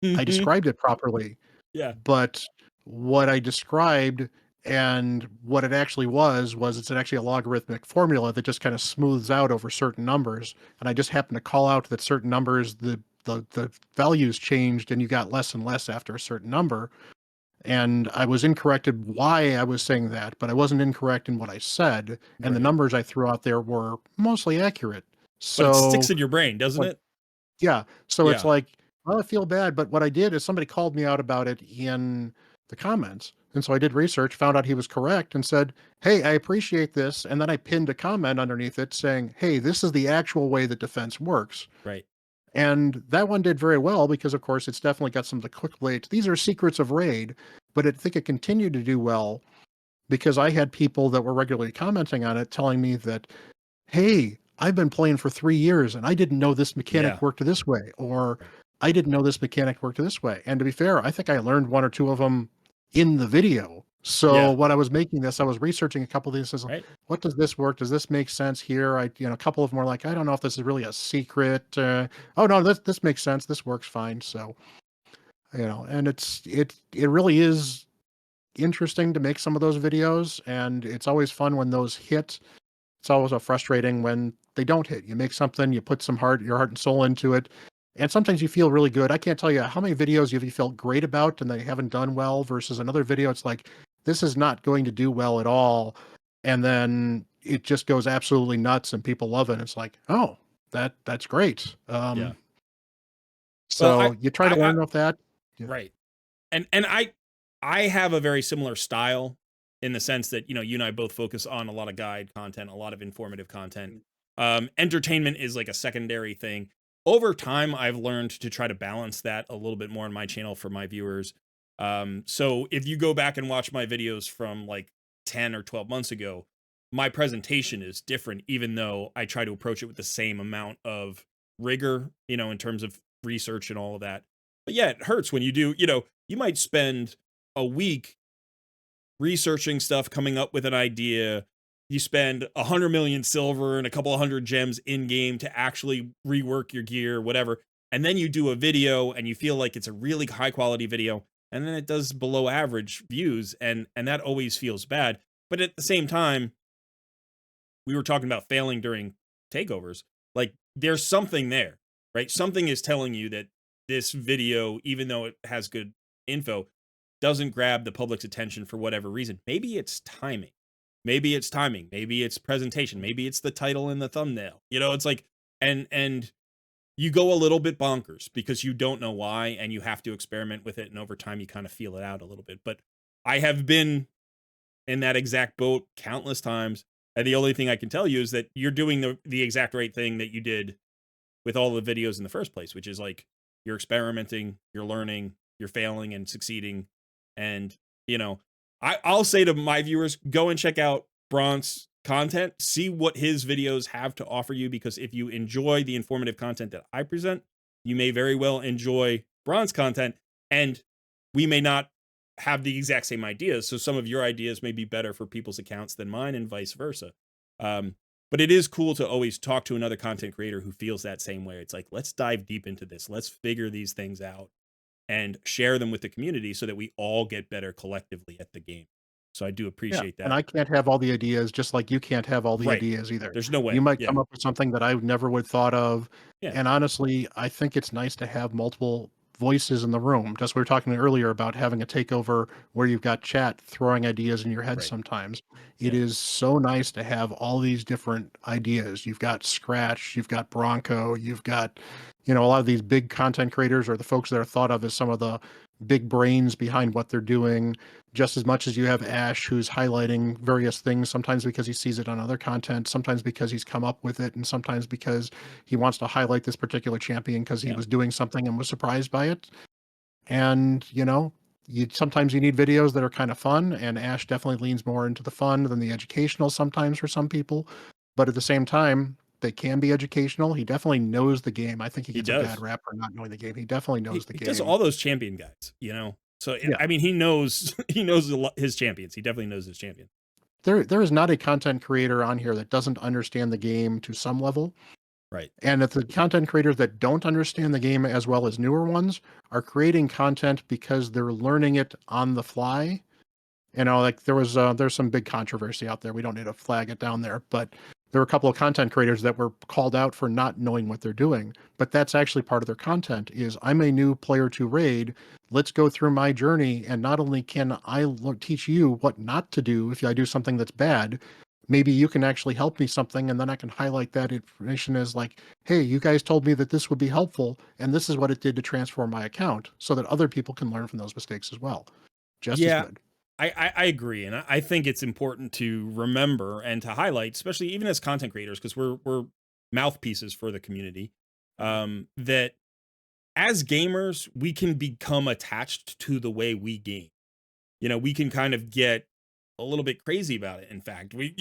I described it properly, Yeah. but what I described and what it actually was it's actually a logarithmic formula that just kind of smooths out over certain numbers. And I just happened to call out that certain numbers, the values changed and you got less and less after a certain number. And I was incorrected why I was saying that, but I wasn't incorrect in what I said. And the Right. numbers I threw out there were mostly accurate. But it sticks So, in your brain, doesn't like, it? yeah. So it's Yeah. like, well, I feel bad, but what I did is somebody called me out about it in the comments. And so I did research, found out he was correct, and said, hey, I appreciate this. And then I pinned a comment underneath it saying, hey, this is the actual way that defense works. Right. And that one did very well because, of course, it's definitely got some of the quick blades. These are secrets of Raid, but I think it continued to do well because I had people that were regularly commenting on it telling me that, hey, I've been playing for 3 years and I didn't know this Yeah. mechanic worked this way, or Right. I didn't know this mechanic worked this way. And to be fair, I think I learned 1 or 2 of them in the video. So Yeah. when I was making this, I was researching a couple of these. Says, Right. what does this work? Does this make sense here? A couple of them were like, I don't know if this is really a secret. Oh no, this makes sense. This works fine. So and it really is interesting to make some of those videos, and it's always fun when those hit. It's always frustrating when they don't hit. You make something, you put your heart and soul into it, and sometimes you feel really good. I can't tell you how many videos you felt great about and they haven't done well versus another video. It's like, this is not going to do well at all. And then it just goes absolutely nuts and people love it. It's like, oh, that's great. Yeah. Well, So you try to I learn off that. Yeah. right. And I have a very similar style in the sense that, you and I both focus on a lot of guide content, a lot of informative content. Entertainment is like a secondary thing. Over time, I've learned to try to balance that a little bit more on my channel for my viewers. So if you go back and watch my videos from like 10 or 12 months ago, my presentation is different, even though I try to approach it with the same amount of rigor, in terms of research and all of that. But yeah, it hurts when you do, you might spend a week researching stuff, coming up with an idea. You spend 100 million silver and a couple of hundred gems in game to actually rework your gear, whatever. And then you do a video and you feel like it's a really high quality video, and then it does below average views, and that always feels bad. But at the same time, we were talking about failing during takeovers. Like, there's something there, right? Something is telling you that this video, even though it has good info, doesn't grab the public's attention for whatever reason. Maybe it's timing. Maybe it's timing. Maybe it's presentation. Maybe it's the title and the thumbnail. It's like, and you go a little bit bonkers because you don't know why, and you have to experiment with it. And over time, you kind of feel it out a little bit. But I have been in that exact boat countless times. And the only thing I can tell you is that you're doing the exact right thing that you did with all the videos in the first place, which is like you're experimenting, you're learning, you're failing and succeeding. And, you know, I'll say to my viewers, go and check out Bronts content, see what his videos have to offer you, because if you enjoy the informative content that I present, you may very well enjoy Bronts content, and we may not have the exact same ideas. So some of your ideas may be better for people's accounts than mine, and vice versa. But it is cool to always talk to another content creator who feels that same way. It's like, let's dive deep into this. Let's figure these things out and share them with the community so that we all get better collectively at the game. So I do Yeah, appreciate and that. I can't have all the ideas just like you can't have all the Right. ideas either. There's no You way. might Yeah. come up with something that I never would thought of, Yeah. and honestly, I think it's nice to have multiple voices in the room. Just we were talking earlier about having a takeover where you've got chat throwing ideas in your head Right. sometimes. It Yeah. is so nice to have all these different ideas. You've got Scratch, you've got Bronco, you've got, a lot of these big content creators or the folks that are thought of as some of the big brains behind what they're doing, just as much as you have Ash, who's highlighting various things, sometimes because he sees it on other content, sometimes because he's come up with it, and sometimes because he wants to highlight this particular champion because he Yeah. was doing something and was surprised by it. And, sometimes you need videos that are kind of fun, and Ash definitely leans more into the fun than the educational sometimes for some people. But at the same time, they can be educational. He definitely knows the game. I think he He gets a bad does. rap for not knowing the game. He definitely knows the He does game. all those champion guys, you know? So, Yeah. I mean, he knows, he knows his champions. He definitely knows his champion. There is not a content creator on here that doesn't understand the game to some level. Right. And if the content creators that don't understand the game as well as newer ones are creating content because they're learning it on the fly, like there's some big controversy out there. We don't need to flag it down there, but there were a couple of content creators that were called out for not knowing what they're doing. But that's actually part of their content is I'm a new player to Raid. Let's go through my journey. And not only can I teach you what not to do if I do something that's bad, maybe you can actually help me something. And then I can highlight that information as like, hey, you guys told me that this would be helpful. And this is what it did to transform my account so that other people can learn from those mistakes as well. Just as Yeah. good. I agree, and I think it's important to remember and to highlight, especially even as content creators, because we're mouthpieces for the community. That as gamers, we can become attached to the way we game. We can kind of get a little bit crazy about it. In fact, we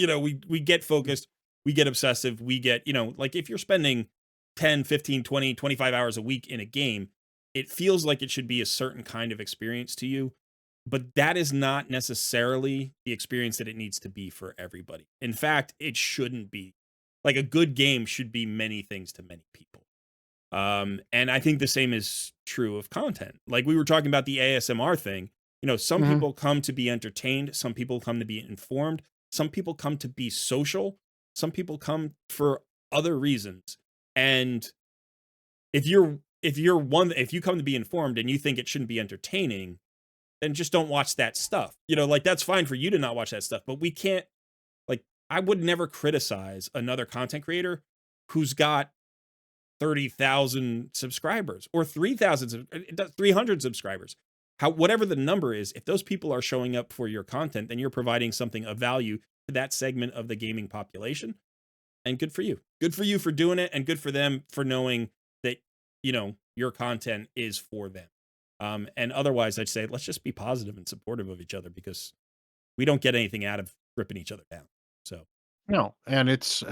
get focused, we get obsessive, we get, like if you're spending 10, 15, 20, 25 hours a week in a game, it feels like it should be a certain kind of experience to you. But that is not necessarily the experience that it needs to be for everybody. In fact, it shouldn't be. Like a good game should be many things to many people. And I think the same is true of content. Like we were talking about the ASMR thing. Some Mhm. people come to be entertained, some people come to be informed, some people come to be social, some people come for other reasons. And if you come to be informed and you think it shouldn't be entertaining, then just don't watch that stuff. Like that's fine for you to not watch that stuff, but we can't, like, I would never criticize another content creator who's got 30,000 subscribers or 3,000, 300 subscribers. Whatever the number is, if those people are showing up for your content, then you're providing something of value to that segment of the gaming population. And good for you. Good for you for doing it, and good for them for knowing that, your content is for them. And otherwise, I'd say let's just be positive and supportive of each other, because we don't get anything out of ripping each other down. So, No, and it's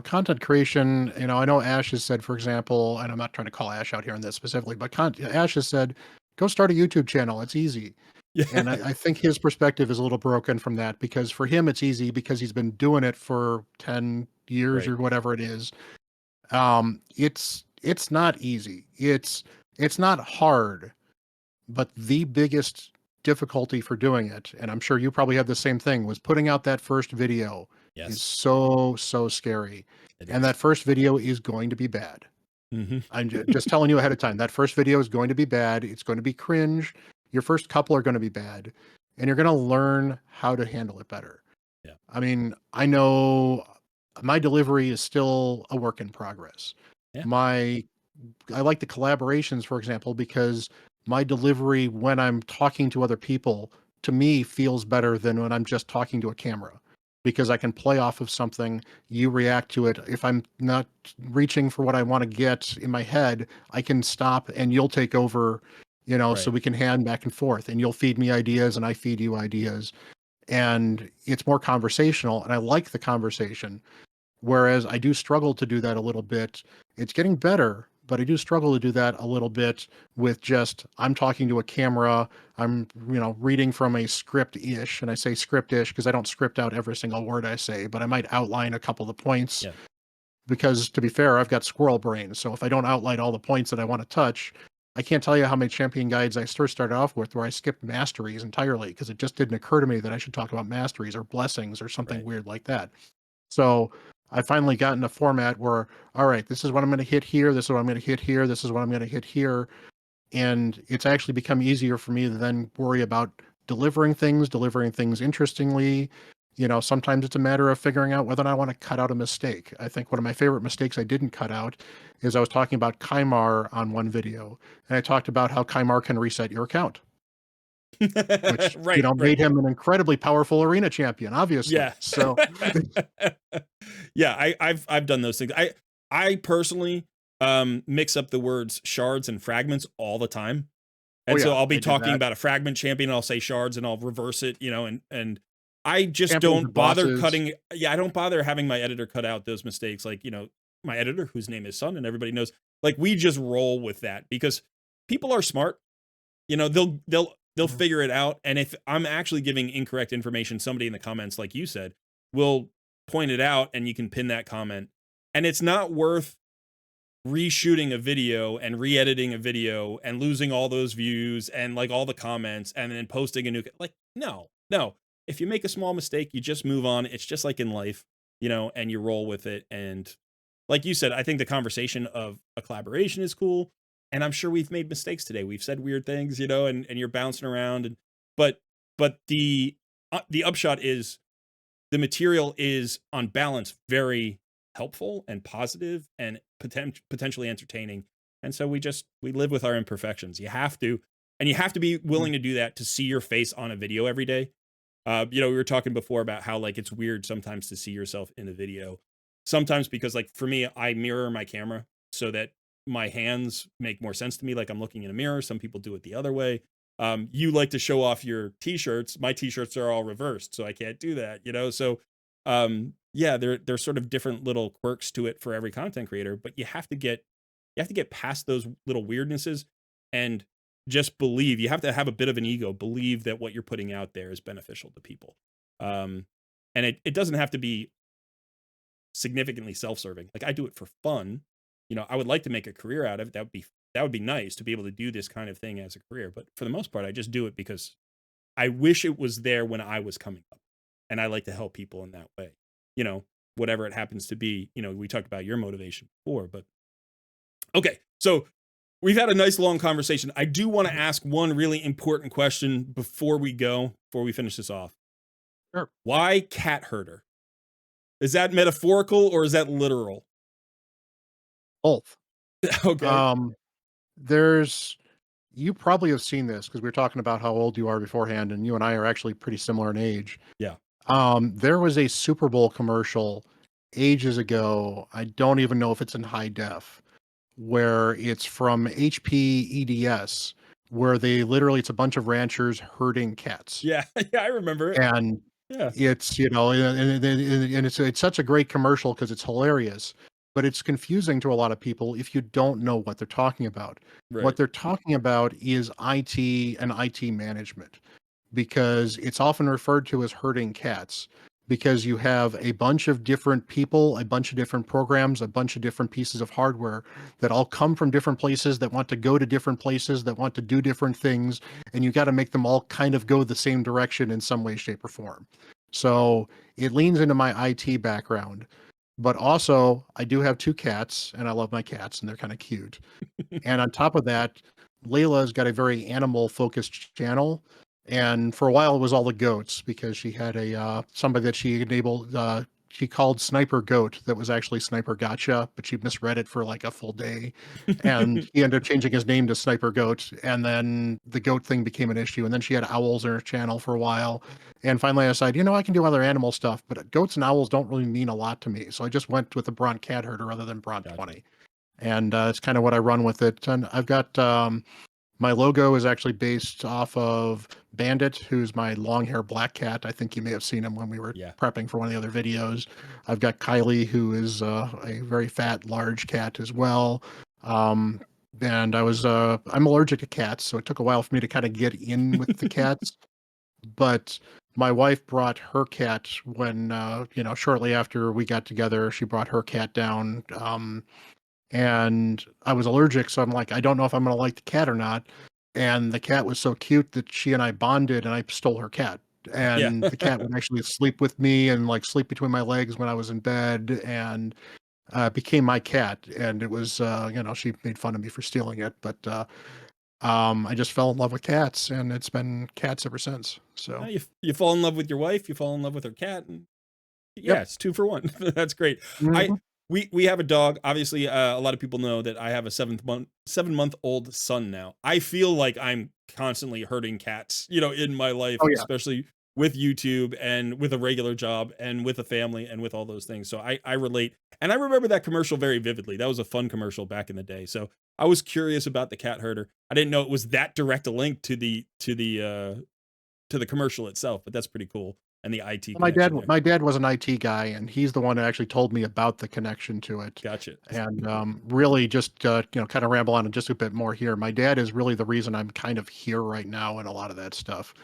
content creation. I know Ash has said, for example, and I'm not trying to call Ash out here on this specifically, but Ash has said, go start a YouTube channel. It's easy. yeah, And I think his perspective is a little broken from that because for him it's easy because he's been doing it for 10 years right. or whatever it is. It's not easy. It's not hard, but the biggest difficulty for doing it, and I'm sure you probably had the same thing, was putting out that first video is Yes, so scary. it And is. that first video is going to be bad. Hmm. I'm just telling you ahead of time. That first video is going to be bad. It's going to be cringe. Your first couple are going to be bad, and you're going to learn how to handle it better. Yeah, I mean, I know my delivery is still a work in progress. yeah, My I like the collaborations, for example, because my delivery when I'm talking to other people, to me, feels better than when I'm just talking to a camera. because I can play off of something, you react to it. If I'm not reaching for what I want to get in my head, I can stop and you'll take over, so Right. we can hand back and forth, and you'll feed me ideas and I feed you ideas. And it's more conversational, and I like the conversation. Whereas I do struggle to do that a little bit. It's getting better, but I do struggle to do that a little bit with just I'm talking to a camera, I'm reading from a script-ish, and I say script-ish because I don't script out every single word I say, but I might outline a couple of the points Yeah. because to be fair, I've got squirrel brain. So if I don't outline all the points that I want to touch, I can't tell you how many champion guides I first started off with where I skipped masteries entirely because it just didn't occur to me that I should talk about masteries or blessings or something Right. weird like that. So I finally gotten a format where, all right, this is what I'm going to hit here. This is what I'm going to hit here. This is what I'm going to hit here. And it's actually become easier for me to then worry about delivering things interestingly. Sometimes it's a matter of figuring out whether or not I want to cut out a mistake. I think one of my favorite mistakes I didn't cut out is I was talking about Kaimar on one video, and I talked about how Kaimar can reset your account, which, Right. Right. made him an incredibly powerful arena champion, obviously. Yeah. So, Yeah, I've done those things. I personally mix up the words shards and fragments all the time. oh And so yeah, I'll be I did talking that. about a fragment champion and I'll say shards and I'll reverse it, and I just Champions don't and bother bosses. cutting. Yeah, I don't bother having my editor cut out those mistakes. Like, my editor, whose name is Sun and everybody knows, like, we just roll with that because people are smart. They'll Mhm. figure it out. And if I'm actually giving incorrect information, somebody in the comments, like you said, will point it out and you can pin that comment. And it's not worth reshooting a video and re-editing a video and losing all those views and like all the comments and then posting a new, like, no. If you make a small mistake, you just move on. It's just like in life, and you roll with it. And like you said, I think the conversation of a collaboration is cool. And I'm sure we've made mistakes today. We've said weird things, and you're bouncing around, but the upshot is the material is on balance very helpful and positive and potentially entertaining. And so we live with our imperfections. You have to be Mhm. willing to do that to see your face on a video every day. We were talking before about how like it's weird sometimes to see yourself in a video. Sometimes because like for me, I mirror my camera so that my hands make more sense to me. Like I'm looking in a mirror. Some people do it the other way. You like to show off your t-shirts. My t-shirts are all reversed, so I can't do that, So yeah, there's sort of different little quirks to it for every content creator, but you have to get past those little weirdnesses and just believe. You have to have a bit of an ego, believe that what you're putting out there is beneficial to people. Um, and it doesn't have to be significantly self-serving. Like I do it for fun. I would like to make a career out of it. That would be nice to be able to do this kind of thing as a career. But for the most part, I just do it because I wish it was there when I was coming up. And I like to help people in that way. Whatever it happens to be. We talked about your motivation before, but okay. So we've had a nice long conversation. I do want to Mhm. ask one really important question before we finish this off. Sure. Why cat herder? Is that metaphorical or is that literal? Both. Okay. Um, there's you probably have seen this because we were talking about how old you are beforehand, and you and I are actually pretty similar in age. Yeah. There was a Super Bowl commercial ages ago. I don't even know if it's in high def, where it's from HP EDS, where they literally it's a bunch of ranchers herding cats. Yeah. Yeah. I remember it. And Yeah. it's, and it's such a great commercial because it's hilarious, but it's confusing to a lot of people if you don't know what they're talking about. What Right. they're talking about is IT and IT management, because it's often referred to as herding cats, because you have a bunch of different people, a bunch of different programs, a bunch of different pieces of hardware that all come from different places, that want to go to different places, that want to do different things, and you got to make them all kind of go the same direction in some way, shape, or form. So it leans into my IT background. But also, I do have two cats, and I love my cats, and they're kind of cute. And on top of that, Layla's got a very animal focused channel. And for a while, it was all the goats because she had a somebody that she enabled. she called Sniper Goat that was actually Sniper Gotcha, but she misread it for like a full day. And he ended up changing his name to Sniper Goat, and then the goat thing became an issue. And then she had owls in her channel for a while. And finally I decided, I can do other animal stuff, but goats and owls don't really mean a lot to me. So I just went with the Bront Catherder rather than Bront Gotcha. 20. And it's kind of what I run with it. And I've got my logo is actually based off of Bandit, who's my long hair black cat. I think you may have seen him when we were Yeah. prepping for one of the other videos. I've got Kylie, who is a very fat, large cat as well. Um, and I'm allergic to cats, so it took a while for me to kind of get in with the cats. But my wife brought her cat when, shortly after we got together, she brought her cat down. And I was allergic, so I'm like, I don't know if I'm gonna like the cat or not. And the cat was so cute that she and I bonded, and I stole her cat. Yeah. And the cat would actually sleep with me and like sleep between my legs when I was in bed, and became my cat. And it was, she made fun of me for stealing it, but I just fell in love with cats, and it's been cats ever since. So, You fall in love with your wife, you fall in love with her cat, and yeah, yep. it's 2 for 1. That's great. I Mhm. we have a dog. Obviously, a lot of people know that I have a 7-month-old son now. I feel like I'm constantly herding cats, in my life, Oh yeah. especially with YouTube and with a regular job and with a family and with all those things. So I relate. And I remember that commercial very vividly. That was a fun commercial back in the day. So I was curious about the cat herder. I didn't know it was that direct a link to the commercial itself, but that's pretty cool. And the IT My dad, connection there. my dad was an IT guy, and he's the one who actually told me about the connection to it. Gotcha. And really, just kind of ramble on just a bit more here. My dad is really the reason I'm kind of here right now and a lot of that stuff.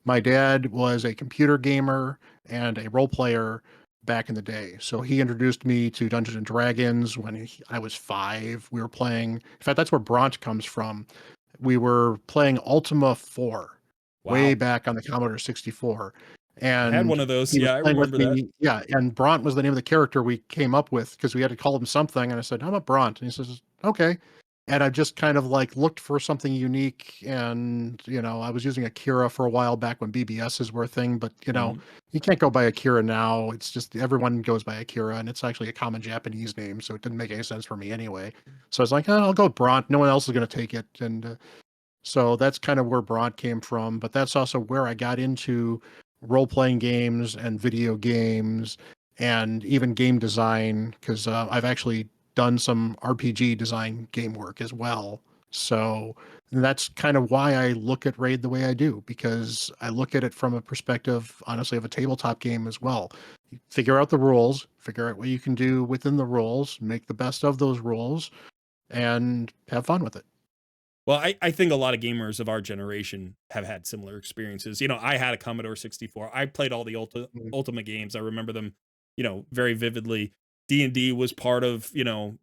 My dad was a computer gamer and a role player back in the day, so he introduced me to Dungeons and Dragons when I was 5. We were playing. In fact, that's where Bront comes from. We were playing Ultima 4 way Wow. back on the Commodore 64, I had one and of those. he was Yeah, I playing with remember that. me. Yeah, and Bront was the name of the character we came up with because we had to call him something. And I said, "I'm a Bront," and he says, "Okay." And I just kind of like looked for something unique, and I was using Akira for a while back when BBSs were a thing, but Mhm. you can't go by Akira now. It's just everyone goes by Akira, and it's actually a common Japanese name, so it didn't make any sense for me anyway. So I was like, oh, I'll go with Bront. No one else is going to take it, and so that's kind of where Bront came from, but that's also where I got into role-playing games and video games and even game design because I've actually done some RPG design game work as well. So that's kind of why I look at Raid the way I do, because I look at it from a perspective, honestly, of a tabletop game as well. You figure out the rules, figure out what you can do within the rules, make the best of those rules, and have fun with it. Well, I think a lot of gamers of our generation have had similar experiences. I had a Commodore 64. I played all the Mhm. Ultima games. I remember them, very vividly. D&D was part of,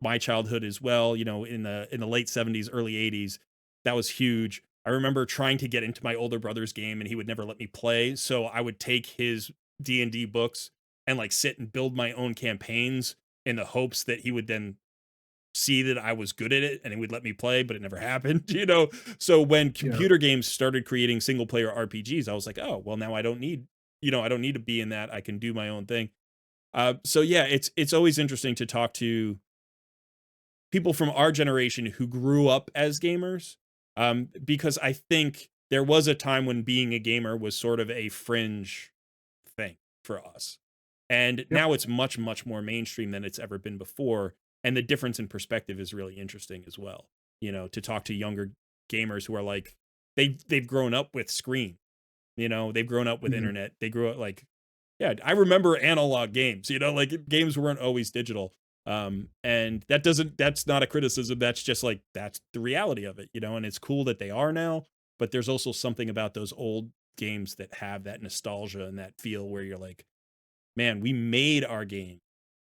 my childhood as well, in the late 70s, early 80s. That was huge. I remember trying to get into my older brother's game and he would never let me play, so I would take his D&D books and like sit and build my own campaigns in the hopes that he would then see that I was good at it and he would let me play, but it never happened. So when Yeah. computer games started creating single player RPGs, I was like, oh, well, now I don't need to be in that. I can do my own thing. So yeah, it's always interesting to talk to people from our generation who grew up as gamers, because I think there was a time when being a gamer was sort of a fringe thing for us. And Yep. now it's much, much more mainstream than it's ever been before. And the difference in perspective is really interesting as well. To talk to younger gamers who are like, they've grown up with screen, they've grown up with Mhm. internet. They grew up like, yeah, I remember analog games, like games weren't always digital. And that's not a criticism. That's just like, that's the reality of it, and it's cool that they are now, but there's also something about those old games that have that nostalgia and that feel where you're like, man, we made our game.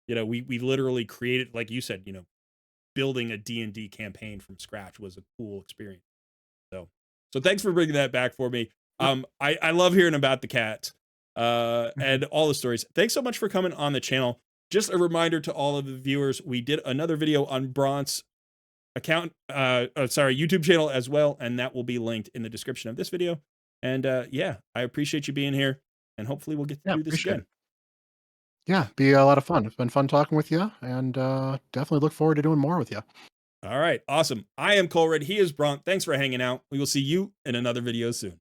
We literally created, like you said, building a D&D campaign from scratch was a cool experience. So thanks for bringing that back for me. Yep. I love hearing about the cat, Mhm. and all the stories. Thanks so much for coming on the channel. Just a reminder to all of the viewers, we did another video on Bronts YouTube channel as well, and that will be linked in the description of this video. And yeah, I appreciate you being here, and hopefully we'll get to Yeah, do this appreciate again. it. Yeah, be a lot of fun. It's been fun talking with you, and definitely look forward to doing more with you. All right, awesome. I am Colred. He is Bront. Thanks for hanging out. We will see you in another video soon.